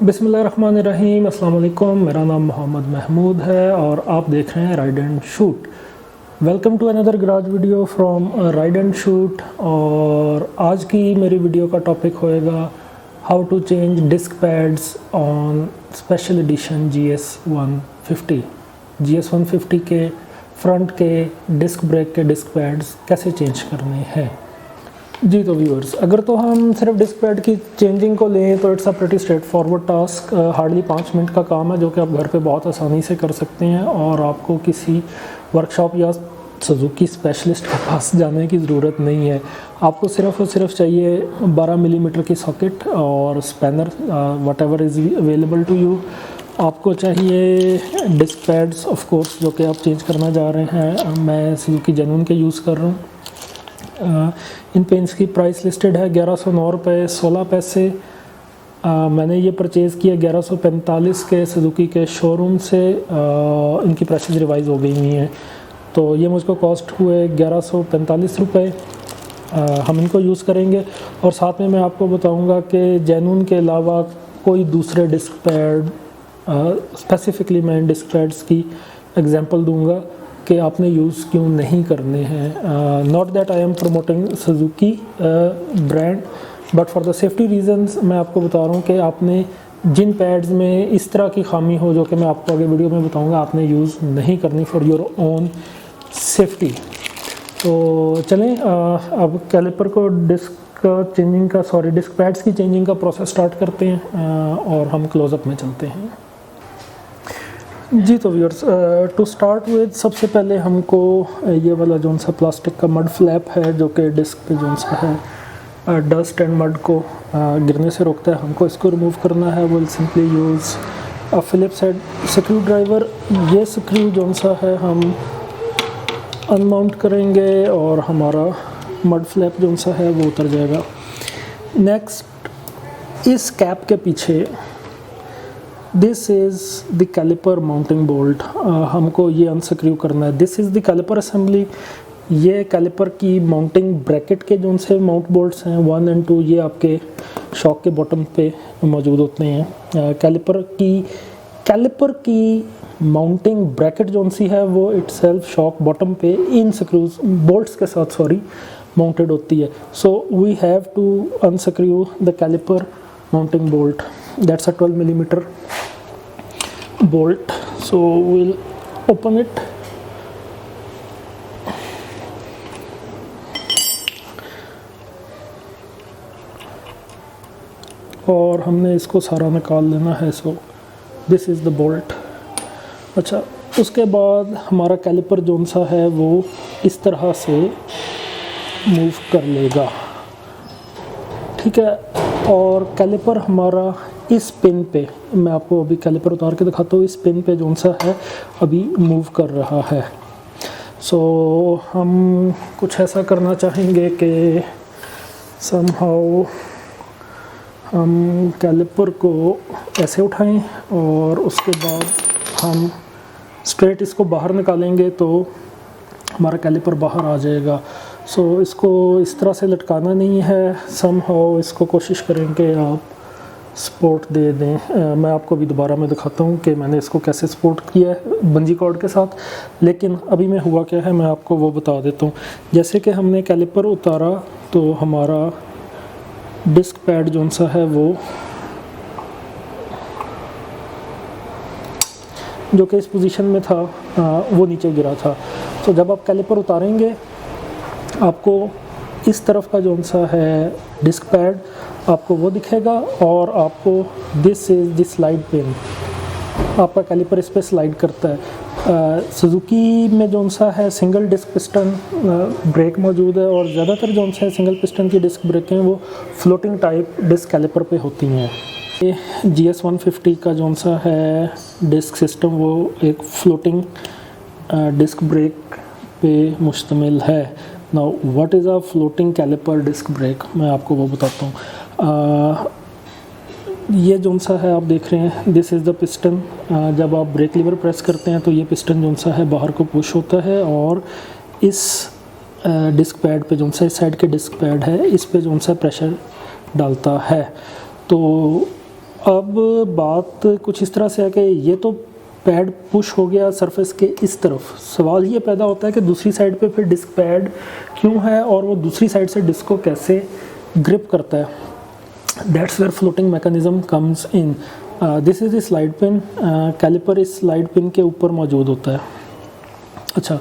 बिस्मिल्लाहिर्रहमानिर्रहीम, अस्सलाम वालेकुम। मेरा नाम मोहम्मद महमूद है और आप देख रहे हैं ride and shoot. Welcome to another garage video from ride and shoot. और आज की मेरी वीडियो का टॉपिक होएगा how to change disc pads on special edition GS150। GS150 के फ्रंट के डिस्क ब्रेक के डिस्क पैड्स कैसे चेंज करने हैं। जी तो व्यूअर्स, अगर तो हम सिर्फ डिस्क पैड की चेंजिंग को लें तो it's a pretty straight forward task. Hardly 5 minute का काम है जो कि आप घर पे बहुत आसानी से कर सकते हैं और आपको किसी वर्कशॉप या सुजुकी स्पेशलिस्ट के पास जाने की ज़रूरत नहीं है। आपको सिर्फ और सिर्फ चाहिए 12 मिलीमीटर की सॉकेट और spanner, whatever is available to you. आपको चाहिए डिस्क पैड्स ऑफ कोर्स जो कि आप चेंज करना जा रहे हैं। मैं सुजुकी जेन्युइन के यूज़ कर रहा हूँ। इन पेंस की प्राइस लिस्टेड है 1109 रुपये 16 पैसे। मैंने ये परचेज़ किया 1145 के सुजुकी के शोरूम से। इनकी प्राइसेस रिवाइज़ हो गई हुई हैं, तो ये मुझको कॉस्ट हुए 1145 रुपये। हम इनको यूज़ करेंगे और साथ में मैं आपको बताऊंगा कि जेन्युइन के अलावा कोई दूसरे डिस्क पैड, स्पेसिफ़िकली मैं डिस्क पैड्स की एग्जांपल दूंगा कि आपने यूज़ क्यों नहीं करने हैं। Not that I am promoting Suzuki brand, but for the safety reasons मैं आपको बता रहा हूँ कि आपने जिन पैड्स में इस तरह की खामी हो जो कि मैं आपको आगे वीडियो में बताऊँगा, आपने यूज़ नहीं करनी फॉर योर ओन सेफ्टी। तो चलें अब कैलिपर को डिस्क पैड्स की चेंजिंग का प्रोसेस स्टार्ट करते हैं और हम क्लोज़अप में चलते हैं। जी तो व्यूअर्स, टू स्टार्ट विद सबसे पहले हमको ये वाला जो सा प्लास्टिक का मड फ्लैप है जो कि डिस्क पे जो सा है डस्ट एंड मड को गिरने से रोकता है, हमको इसको रिमूव करना है। Will simply use a Phillips head screwdriver. ये स्क्रू जो सा है हम अनमाउंट करेंगे और हमारा मड फ्लैप जो सा है वो उतर जाएगा। नेक्स्ट, इस कैप के पीछे this is the calliper mounting bolt, हमको ये अनस्क्रू करना है। This is the calliper assembly. ये कैलिपर की माउंटिंग ब्रैकेट के जो से माउंट बोल्ट्स हैं 1 और 2, ये आपके शॉक के बॉटम पे मौजूद होते हैं। कैलिपर की माउंटिंग ब्रैकेट जो सी है वो इटसेल्फ शॉक बॉटम पे इन स्क्रूज बोल्ट्स के साथ माउंटेड होती है। So we have to unscrew the calliper mounting bolt. That's a 12 millimeter bolt. So we'll open it. और हमने इसको सारा निकाल लेना है। So this is the bolt. अच्छा, उसके बाद हमारा कैलिपर जोन सा है वो इस तरह से मूव कर लेगा, ठीक है। और कैलिपर हमारा इस पिन पे, मैं आपको अभी कैलिपर उतार के दिखाता हूँ, इस पिन पे जो सा है अभी मूव कर रहा है। सो हम कुछ ऐसा करना चाहेंगे कि समहाउ हम कैलिपर को ऐसे उठाएं और उसके बाद हम स्ट्रेट इसको बाहर निकालेंगे तो हमारा कैलिपर बाहर आ जाएगा। सो इसको इस तरह से लटकाना नहीं है, समहाउ इसको कोशिश करें कि आप सपोर्ट दे दें। मैं आपको अभी दोबारा मैं दिखाता हूँ कि मैंने इसको कैसे सपोर्ट किया है बंजी कॉर्ड के साथ, लेकिन अभी मैं हुआ क्या है मैं आपको वो बता देता हूँ। जैसे कि हमने कैलिपर उतारा तो हमारा डिस्क पैड जो सा है वो जो कि इस पोजीशन में था वो नीचे गिरा था। तो जब आप कैलिपर उतारेंगे आपको इस तरफ का जो सा है डिस्क पैड आपको वो दिखेगा और आपको this is the slide pin, आपका कैलिपर इस पे स्लाइड करता है। सुजुकी में जो सा है सिंगल डिस्क पिस्टन ब्रेक मौजूद है और ज़्यादातर जो सा है सिंगल पिस्टन की डिस्क ब्रेकें वो फ्लोटिंग टाइप डिस्क कैलिपर पे होती हैं। ये GS150 का जो सा है डिस्क सिस्टम वो एक फ्लोटिंग डिस्क ब्रेक पे मुश्तमिल है। Now what is a floating calliper disc brake, मैं आपको वो बताता हूँ। ये जो सा है आप देख रहे हैं, दिस इज़ द पिस्टन। जब आप ब्रेक लीवर प्रेस करते हैं तो ये पिस्टन जो सा है बाहर को पुश होता है और इस डिस्क पैड पे जो सा इस साइड के डिस्क पैड है इस पे जो सा प्रेशर डालता है। तो अब बात कुछ इस तरह से है कि ये तो पैड पुश हो गया सरफेस के इस तरफ, सवाल ये पैदा होता है कि दूसरी साइड पे फिर डिस्क पैड क्यों है और वो दूसरी साइड से डिस्क को कैसे ग्रिप करता है। That's where floating mechanism comes in. This is the slide pin. Calliper इस स्लाइड पिन के ऊपर मौजूद होता है। अच्छा,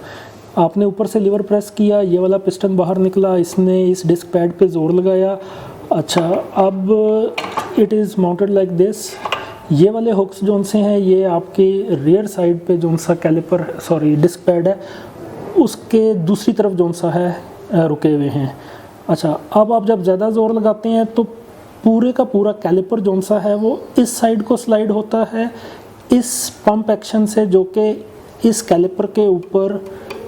आपने ऊपर से लीवर प्रेस किया, ये वाला पिस्टन बाहर निकला, इसने इस डिस्क पैड पे ज़ोर लगाया। अच्छा, अब it is mounted like this. ये वाले हुक्स जोन से हैं ये आपके रियर साइड पे जोन सा कैलिपर डिस्क पैड है उसके दूसरी तरफ जोन सा है रुके हुए हैं। अच्छा, अब आप जब ज़्यादा ज़ोर लगाते हैं तो पूरे का पूरा कैलिपर जोन सा है वो इस साइड को स्लाइड होता है इस पंप एक्शन से, जो कि इस कैलिपर के ऊपर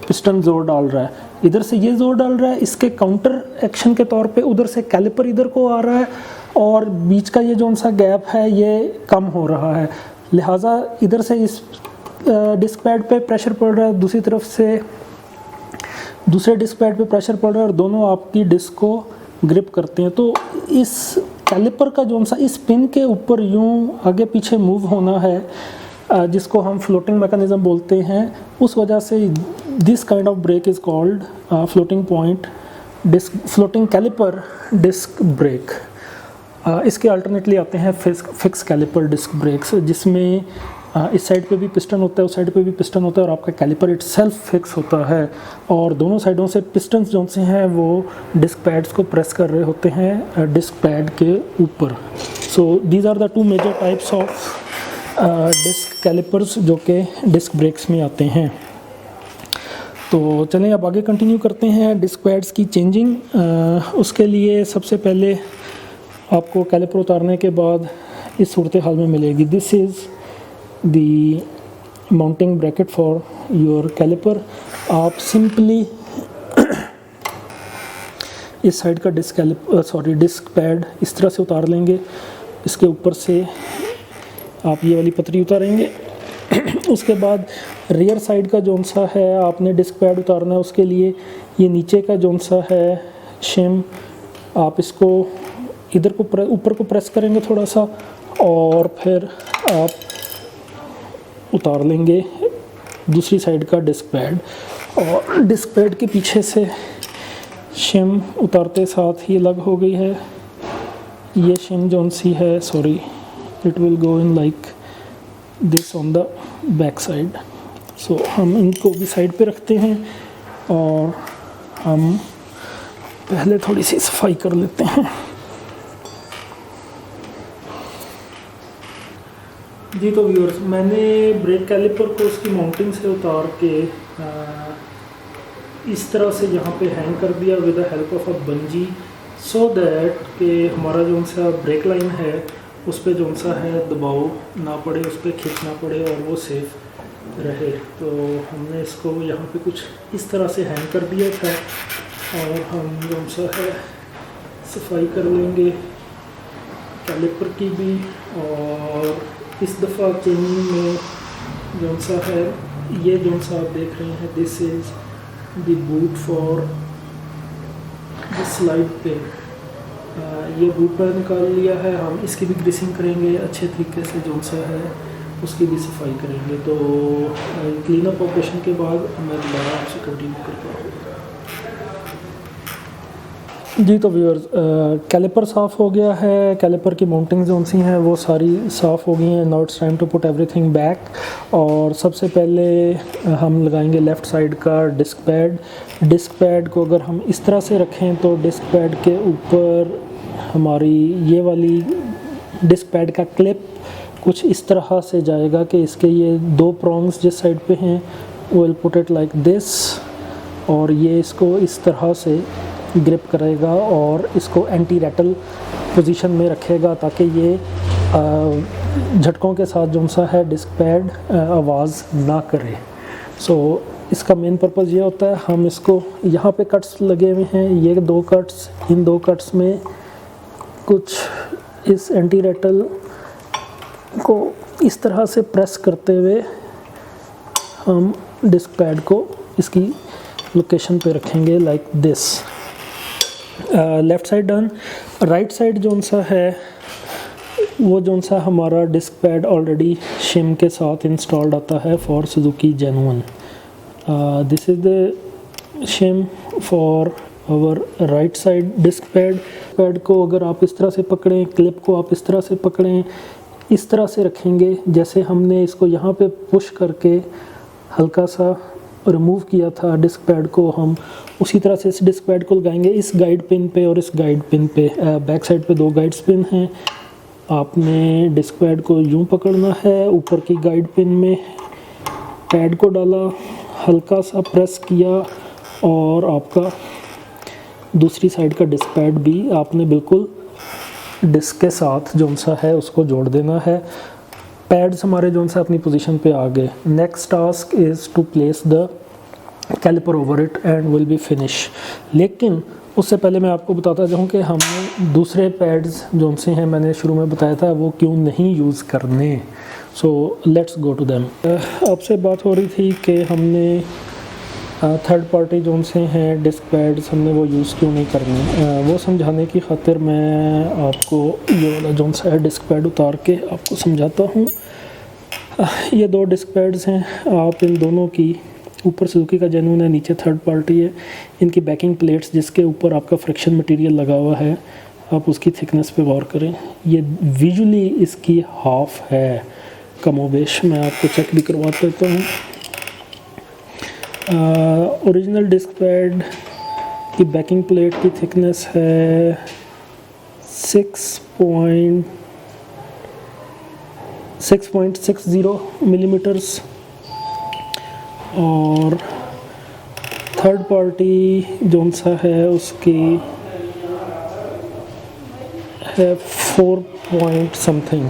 पिस्टन ज़ोर डाल रहा है। इधर से ये ज़ोर डाल रहा है, इसके काउंटर एक्शन के तौर पे उधर से कैलिपर इधर को आ रहा है और बीच का ये जोन सा गैप है ये कम हो रहा है, लिहाजा इधर से इस डिस्क पैड पे प्रेशर पड़ रहा है, दूसरी तरफ से दूसरे डिस्क पैड पे प्रेशर पड़ रहा है और दोनों आपकी डिस्क को ग्रिप करते हैं। तो इस कैलिपर का जोन सा इस पिन के ऊपर यूं आगे पीछे मूव होना है जिसको हम फ्लोटिंग मैकेनिज्म बोलते हैं, उस वजह से this kind of brake is called floating point disc floating calliper disc brake. इसके अल्टरनेटली आते हैं फिक्स कैलिपर डिस्क ब्रेक्स, जिसमें इस साइड पे भी पिस्टन होता है, उस साइड पे भी पिस्टन होता है और आपका कैलिपर इटसेल्फ फिक्स होता है और दोनों साइडों से पिस्टन्स जो से हैं वो डिस्क पैड्स को प्रेस कर रहे होते हैं डिस्क पैड के ऊपर। So these are the two major types of disc callipers जो कि डिस्क ब्रेक्स में आते हैं। तो चलें अब आगे कंटिन्यू करते हैं डिस्क पैड्स की चेंजिंग। उसके लिए सबसे पहले आपको कैलिपर उतारने के बाद इस सूरत हाल में मिलेगी। This is the mounting bracket for your calliper. आप सिंपली इस साइड का डिस्क पैड इस तरह से उतार लेंगे, इसके ऊपर से आप ये वाली पतरी उतारेंगे। उसके बाद रियर साइड का जोन सा है आपने डिस्क पैड उतारना है, उसके लिए ये नीचे का जोन सा है शिम, आप इसको इधर को ऊपर को प्रेस करेंगे थोड़ा सा और फिर आप उतार लेंगे दूसरी साइड का डिस्क पैड। और डिस्क पैड के पीछे से शिम उतारते साथ ही अलग हो गई है। ये शिम जोन सी है it will go in like this on the back side. So हम इनको भी साइड पे रखते हैं और हम पहले थोड़ी सी सफाई कर लेते हैं। जी तो व्यूअर्स, मैंने ब्रेक कैलिपर को उसकी माउंटिंग से उतार के इस तरह से यहाँ पे हैंग कर दिया with the help of a bungee, so that कि हमारा जो सा ब्रेक लाइन है उस पर जो सा है दबाव ना पड़े, उस पर खींचना पड़े और वो सेफ रहे। तो हमने इसको यहाँ पे कुछ इस तरह से हैंग कर दिया था और हम जो सा है सफाई कर लेंगे कैलिपर की भी। और इस दफ़ा चेंजिंग में जो सा है ये जो सा आप देख रहे हैं, this is the boot for the slide pin. ये बूट पर निकाल लिया है, हम इसकी भी ग्रीसिंग करेंगे अच्छे तरीके से, जो सा है उसकी भी सफाई करेंगे। तो क्लीन अप ऑपरेशन के बाद मैं दोबारा आपसे कंटिन्यू करता हूँ। जी तो व्यूअर्स, कैलिपर साफ़ हो गया है, कैलिपर की माउंटिंग जोन सी हैं वो सारी साफ़ हो गई हैं। Now it's time to put everything back. और सबसे पहले हम लगाएंगे लेफ़्ट साइड का डिस्क पैड। डिस्क पैड को अगर हम इस तरह से रखें तो डिस्क पैड के ऊपर हमारी ये वाली डिस्क पैड का क्लिप कुछ इस तरह से जाएगा कि इसके ये दो प्रॉन्ग्स जिस साइड पे हैं will put it like this, और ये इसको इस तरह से ग्रिप करेगा और इसको एंटी रैटल पोजीशन में रखेगा ताकि ये झटकों के साथ जो सा है डिस्क पैड आवाज़ ना करे। सो इसका मेन पर्पज़ ये होता है, हम इसको यहाँ पे कट्स लगे हुए हैं, ये दो कट्स, इन दो कट्स में कुछ इस एंटी रैटल को इस तरह से प्रेस करते हुए हम डिस्क पैड को इसकी लोकेशन पे रखेंगे like this. Left side done. Right side जो सा है वो जो सा हमारा डिस्क पैड ऑलरेडी शिम के साथ इंस्टॉल्ड आता है for Suzuki genuine. This is the shim for our right side disc pad को अगर आप इस तरह से पकड़ें, क्लिप को आप इस तरह से पकड़ें, इस तरह से रखेंगे जैसे हमने इसको यहाँ पे पुश करके हल्का सा रिमूव किया था डिस्क पैड को, हम उसी तरह से इस डिस्क पैड को लगाएंगे इस गाइड पिन पे और इस गाइड पिन पे। बैक साइड पे 2 गाइड्स पिन हैं। आपने डिस्क पैड को यूं पकड़ना है, ऊपर की गाइड पिन में पैड को डाला, हल्का सा प्रेस किया और आपका दूसरी साइड का डिस्क पैड भी आपने बिल्कुल डिस्क के साथ जो सा है उसको जोड़ देना है। पैड्स हमारे जो सा अपनी पोजीशन पे आ गए। Next task is to place the calliper over it and will be finish. लेकिन उससे पहले मैं आपको बताता जाऊँ कि हमने दूसरे पैड्स जो से हैं, मैंने शुरू में बताया था, वो क्यों नहीं यूज़ करने। So let's go to them. आपसे बात हो रही थी कि हमने थर्ड पार्टी जो से हैं डिस्क पैड्स, हमने वो यूज़ क्यों नहीं करने। वो समझाने की खातिर मैं आपको ये वाला जो सा है डिस्क पैड उतार के आपको समझाता हूँ। ये 2 डिस्क पैड्स हैं। आप इन दोनों की, ऊपर सुजुकी का जेन्युइन है, नीचे थर्ड पार्टी है, इनकी बैकिंग प्लेट्स जिसके ऊपर आपका फ्रिक्शन मटेरियल लगा हुआ है, आप उसकी थिकनेस पे गौर करें। ये विजुअली इसकी हाफ है कमोबेश। मैं आपको चेक भी करवा देता हूँ। ओरिजिनल डिस्क पैड की बैकिंग प्लेट की थिकनेस है 6.60 मिलीमीटर्स और थर्ड पार्टी जो सा है उसकी है 4 पॉइंट समथिंग।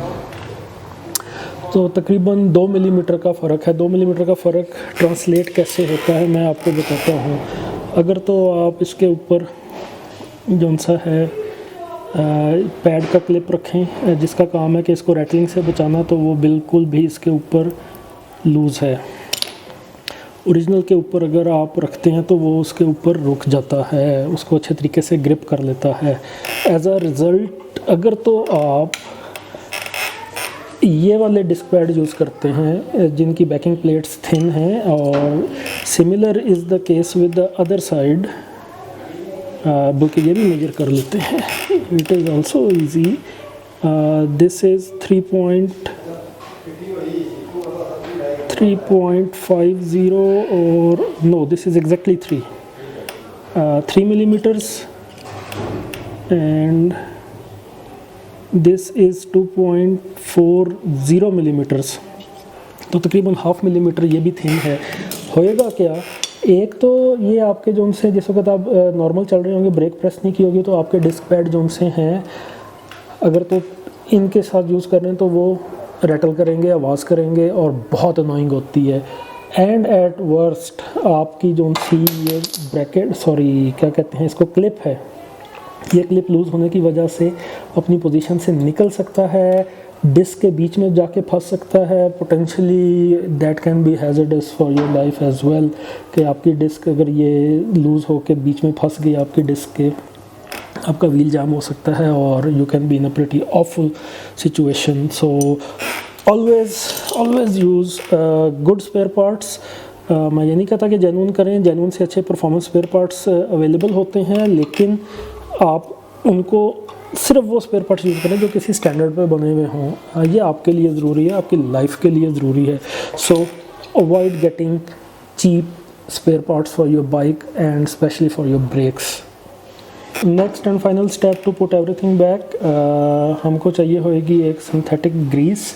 तो तकरीबन 2 मिलीमीटर का फ़र्क है। 2 मिलीमीटर का फ़र्क ट्रांसलेट कैसे होता है मैं आपको बताता हूँ। अगर तो आप इसके ऊपर जो सा है पैड का क्लिप रखें जिसका काम है कि इसको रैटलिंग से बचाना, तो वो बिल्कुल भी इसके ऊपर लूज़ है। ओरिजिनल के ऊपर अगर आप रखते हैं तो वो उसके ऊपर रुक जाता है, उसको अच्छे तरीके से ग्रिप कर लेता है। एज अ रिज़ल्ट अगर तो आप ये वाले डिस्क पैड यूज़ करते हैं जिनकी बैकिंग प्लेट्स थिन हैं, और similar is the case with the other side, बल्कि ये भी मेजर कर लेते हैं, it is also easy. This is 3.50 और no this is exactly 3 millimetres and this is 2.40 millimetres. तो तकरीबन हाफ मिलीमीटर ये भी थिन है। होएगा क्या, एक तो ये आपके जो से जिस वक्त आप नॉर्मल चल रहे होंगे, ब्रेक प्रेस नहीं की होगी, तो आपके डिस्क पैड जो से हैं अगर तो इनके साथ यूज़ कर रहे हैं तो वो रैटल करेंगे, आवाज़ करेंगे और बहुत अनोइंग होती है। एंड एट वर्स्ट आपकी जो सी ये ब्रैकेट क्या कहते हैं इसको, क्लिप है, ये क्लिप लूज़ होने की वजह से अपनी पोजीशन से निकल सकता है, डिस्क के बीच में जाके फंस सकता है। Potentially that can be hazardous for your life as well, कि आपकी डिस्क अगर ये लूज़ होकर बीच में फंस गई आपकी डिस्क के, आपका व्हील जाम हो सकता है और you can be in a pretty awful situation. So always use good spare parts. मैं ये नहीं कहता कि जेन्युइन करें, जेन्युइन से अच्छे परफॉर्मेंस स्पेयर पार्ट्स अवेलेबल होते हैं, लेकिन आप उनको सिर्फ वो स्पेयर पार्ट्स यूज़ करें जो किसी स्टैंडर्ड पे बने हुए हों। ये आपके लिए ज़रूरी है, आपकी लाइफ के लिए ज़रूरी है। So avoid getting cheap spare parts for your bike and specially for your brakes. Next and final step to put everything back, हमको चाहिए होगी एक सिंथेटिक ग्रीस।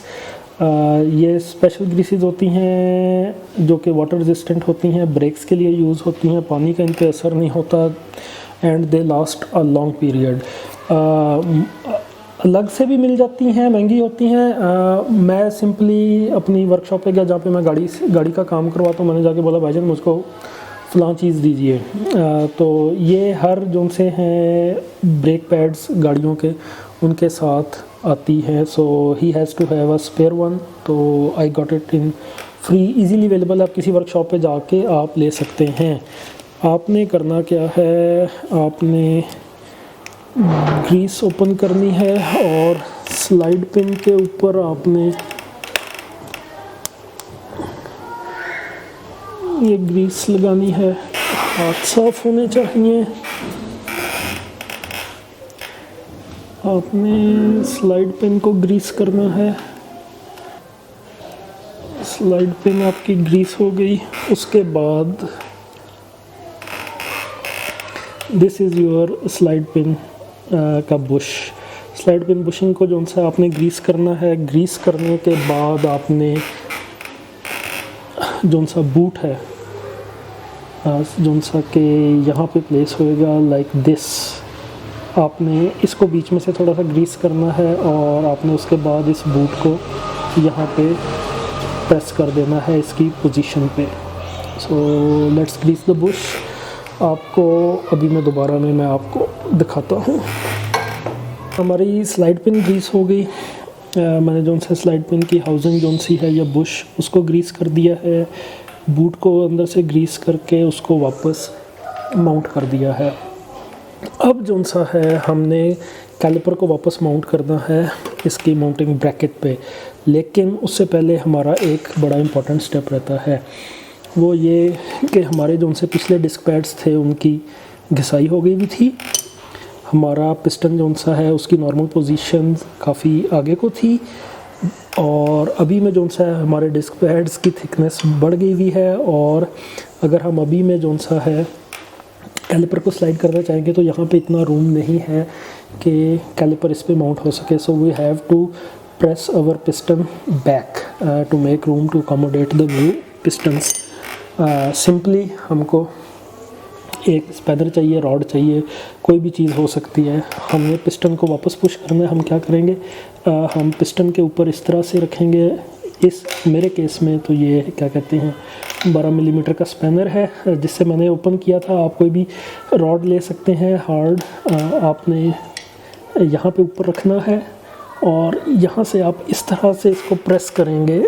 ये स्पेशल ग्रीसेस होती हैं जो कि वाटर रेजिस्टेंट होती हैं, ब्रेक्स के लिए यूज़ होती हैं, पानी का इन पर असर नहीं होता and they last a long period. अलग से भी मिल जाती हैं, महंगी होती हैं। मैं सिंपली अपनी वर्कशॉप पे गया जहाँ पे मैं गाड़ी का काम करवाता हूँ, मैंने जाके बोला भाईजान मुझको फ़लाँ चीज़ दीजिए। तो ये हर जो से हैं ब्रेक पैड्स गाड़ियों के उनके साथ आती है। So he has to have a spare one, तो I got it in free, easily available. आप किसी वर्कशॉप पे जाके आप ले सकते हैं। आपने करना क्या है, आपने ग्रीस ओपन करनी है और स्लाइड पिन के ऊपर आपने ये ग्रीस लगानी है। हाथ साफ होने चाहिए। आपने स्लाइड पिन को ग्रीस करना है। स्लाइड पिन आपकी ग्रीस हो गई। उसके बाद this is your slide pin का बुश। स्लाइड पिन बुशिंग को जो सा आपने ग्रीस करना है। ग्रीस करने के बाद आपने जो सा बूट है जो सा के यहाँ पे प्लेस होएगा लाइक दिस, आपने इसको बीच में से थोड़ा सा ग्रीस करना है और आपने उसके बाद इस बूट को यहाँ पे प्रेस कर देना है इसकी पोजीशन पे। So let's grease the bush. आपको अभी मैं दोबारा में आपको दिखाता हूँ। हमारी स्लाइड पिन ग्रीस हो गई। मैंने जो सा स्लाइड पिन की हाउसिंग जो सी है या बुश उसको ग्रीस कर दिया है। बूट को अंदर से ग्रीस करके उसको वापस माउंट कर दिया है। अब जो सा है हमने कैलिपर को वापस माउंट करना है इसकी माउंटिंग ब्रैकेट पे, लेकिन उससे पहले हमारा एक बड़ा इम्पॉर्टेंट स्टेप रहता है। वो ये कि हमारे जो उनसे पिछले डिस्क पैड्स थे उनकी घिसाई हो गई हुई थी। हमारा पिस्टन जो सा है उसकी नॉर्मल पोजीशन काफ़ी आगे को थी और अभी में जो सा है हमारे डिस्क पैड्स की थिकनेस बढ़ गई हुई है और अगर हम अभी में जो सा है कैलिपर को स्लाइड करना चाहेंगे तो यहाँ पे इतना रूम नहीं है कि कैलिपर इस पे माउंट हो सके। So we have to press our piston back to make room to accommodate the new pistons. Simply हमको एक स्पैनर चाहिए, रॉड चाहिए, कोई भी चीज़ हो सकती है। हमें पिस्टन को वापस पुश करना है। हम क्या करेंगे, हम पिस्टन के ऊपर इस तरह से रखेंगे। इस मेरे केस में तो ये क्या कहते हैं 12 मिलीमीटर का स्पैनर है जिससे मैंने ओपन किया था। आप कोई भी रॉड ले सकते हैं हार्ड। आपने यहाँ पे ऊपर रखना है और यहाँ से आप इस तरह से इसको प्रेस करेंगे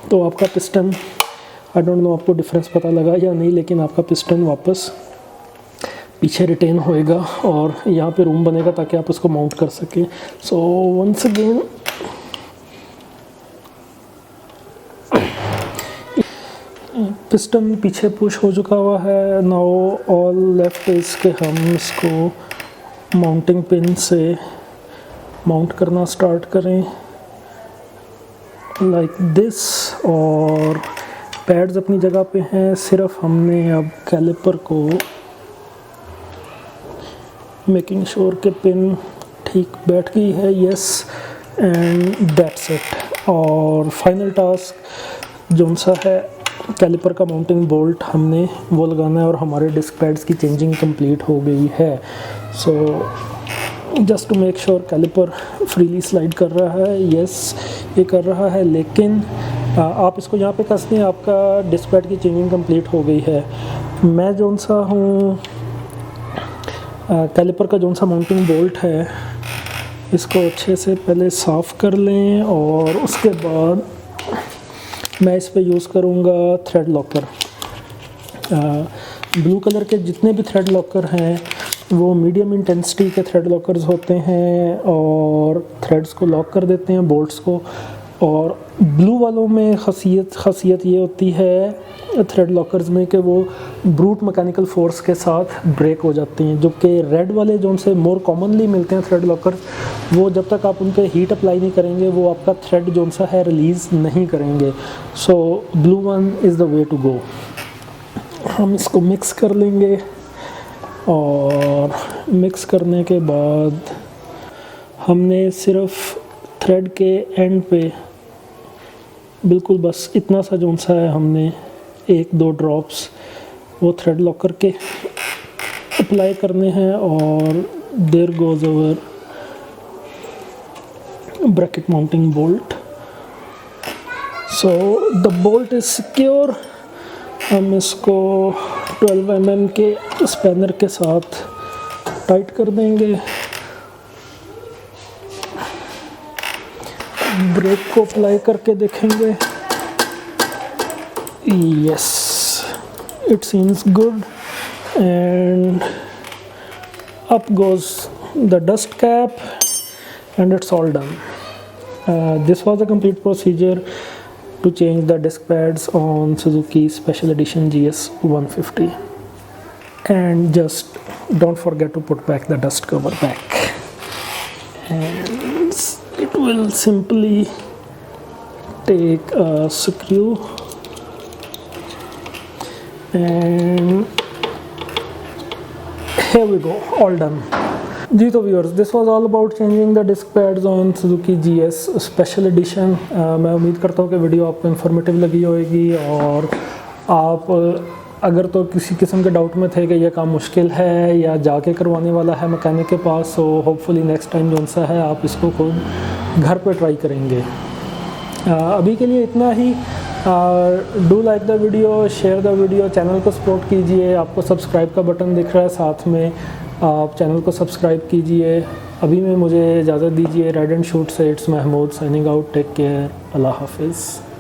तो आपका पिस्टन, आई डोंट नो आपको डिफरेंस पता लगा या नहीं, लेकिन आपका पिस्टन वापस पीछे रिटेन होएगा और यहाँ पे रूम बनेगा ताकि आप उसको माउंट कर सकें। सो वंस अगेन पिस्टन पीछे पुश हो चुका हुआ है। नाउ ऑल लेफ्ट इज के हम इसको माउंटिंग पिन से माउंट करना स्टार्ट करें लाइक दिस। और पैड्स अपनी जगह पे हैं, सिर्फ हमने अब कैलिपर को मेकिंग श्योर के पिन ठीक बैठ गई है। Yes and that's it. और फाइनल टास्क जो सा है कैलिपर का माउंटिंग बोल्ट हमने वो लगाना है और हमारे डिस्क पैड्स की चेंजिंग कंप्लीट हो गई है। So just to make sure calliper freely slide कर रहा है। यस ये कर रहा है, लेकिन आप इसको यहाँ पे कस दें, आपका डिस्क पैड की चेंजिंग कंप्लीट हो गई है। मैं जो सा हूँ कैलिपर का जो सा माउंटिंग बोल्ट है इसको अच्छे से पहले साफ़ कर लें और उसके बाद मैं इस पे यूज़ करूँगा थ्रेड लॉकर। ब्लू कलर के जितने भी थ्रेड लॉकर हैं वो मीडियम इंटेंसिटी के थ्रेड लॉकर्स होते हैं और थ्रेड्स को लॉक कर देते हैं, बोल्ट्स को। और ब्लू वालों में खासियत ये होती है थ्रेड लॉकर्स में कि वो ब्रूट मैकेनिकल फोर्स के साथ ब्रेक हो जाते हैं, जो कि रेड वाले जो उनसे मोर कॉमनली मिलते हैं थ्रेड लॉकर्स, वो जब तक आप उन पर हीट अप्लाई नहीं करेंगे वो आपका थ्रेड जो सा है रिलीज़ नहीं करेंगे। So blue one is the way to go. हम इसको मिक्स कर लेंगे और मिक्स करने के बाद हमने सिर्फ थ्रेड के एंड पे बिल्कुल बस इतना सा जो सा है हमने 1-2 ड्रॉप्स वो थ्रेड लॉकर के अप्लाई करने हैं और there goes over bracket mounting bolt. So the bolt is secure. हम इसको 12 mm के स्पैनर के साथ टाइट कर देंगे। ब्रेक को अप्लाई करके देखेंगे। Yes it seems good and up goes the dust cap, and it's all done. This was a complete procedure to change the disc pads on Suzuki Special Edition GS 150. And just don't forget to put back the dust cover back, and it will simply take a screw and here we go, all done. जी तो viewers, this was all about changing the disc pads on Suzuki GS special edition. मैं उम्मीद करता हूँ कि video आपको informative लगी होगी, और आप अगर तो किसी किस्म के डाउट में थे कि यह काम मुश्किल है या जाके करवाने वाला है मैकेनिक के पास, सो होपफुली नेक्स्ट टाइम जो सा है आप इसको खुद घर पे ट्राई करेंगे। अभी के लिए इतना ही। Do like the video, share the video, channel को सपोर्ट कीजिए। आपको सब्सक्राइब का बटन दिख रहा है, साथ में आप चैनल को सब्सक्राइब कीजिए। अभी में मुझे इजाज़त दीजिए। राइड एंड शूट से it's Mahmood signing out. Take care, अल्लाह हाफिज़।